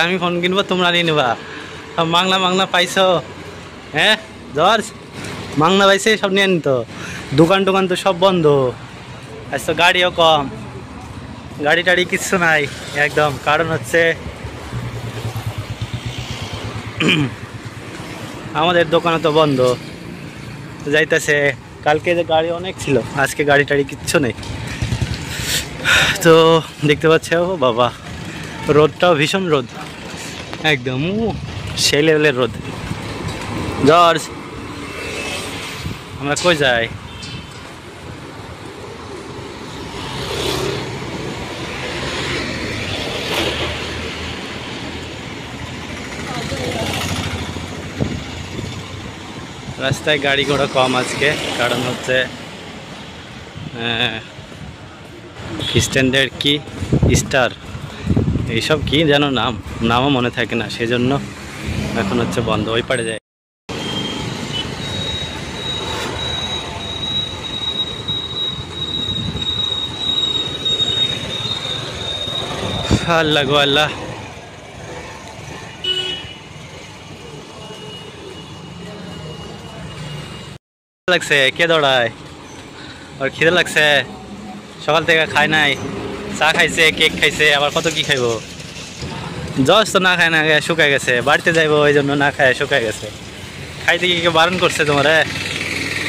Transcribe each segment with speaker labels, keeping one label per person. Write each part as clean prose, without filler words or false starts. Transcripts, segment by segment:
Speaker 1: আমি ফোন কিনবো তোমরা নিয়ে নেবা। মাংনা মাংনা পাইছো? হ্যাঁ জর্জ, মাংনা পাইছে সব নিয়ে নিত। দোকান টোকান তো সব বন্ধ, আজ তো গাড়িও কম, গাড়ি টাড়ি কিচ্ছু নাই একদম। কারণ হচ্ছে আমাদের দোকানও তো বন্ধ যাইতেছে। কালকে যে গাড়ি অনেক ছিল, আজকে গাড়ি টাড়ি কিচ্ছু নেই। তো দেখতে পাচ্ছ বাবা, রোদটাও ভীষণ রোদ, একদম সেই লেভেলের রোদ। জর্জ, আমরা কই যাই? রাস্তায় গাড়ি ঘোড়া কম আজকে, কারণ হচ্ছে স্ট্যান্ডার্ড কি স্টার এইসব কি যেন নামও মনে থাকে না, সেজন্য এখন হচ্ছে বন্ধ। ওই পারে যায়। আল্লাহ গো আল্লাহ, লাগছে কে দৌড়ায়? আর খিদে লাগছে, সকাল থেকে খায় নাই, চা খাইছে, কেক খাইছে, আবার কত কি খাইবো। জজ তো না খায় না, শুকায় গেছে, বাড়িতে যাইবো ওই জন্য না খায় শুকায় গেছে। খাইতে কি কেউ বারণ করছে তোমার?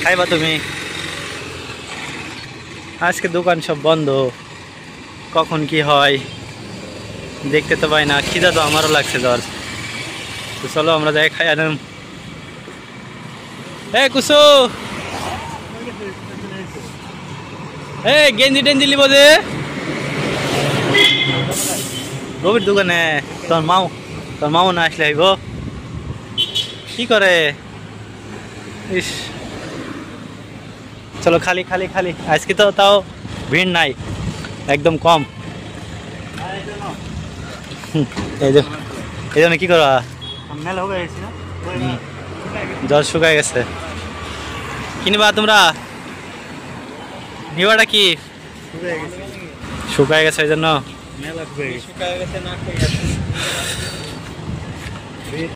Speaker 1: খাইবা তুমি? আজকে দোকান সব বন্ধ, কখন কি হয় দেখতে তো পাই না। খিদা তো আমারও লাগছে জজ। তো চলো আমরা যাই খাই আনম। কুসু, গেঞ্জি টেঞ্জি লিব যে রবির দোকানে। তোর মাও না আসলে আইব কি করে? ইস, চলো খালি খালি খালি। আজকে তো তাও ভিড় নাই, একদম কম। এই জন্য কি করবা? জল শুকায় গেছে। কিনবা তোমরা? নিবাটা কি শুকায় গেছে ওই জন্য?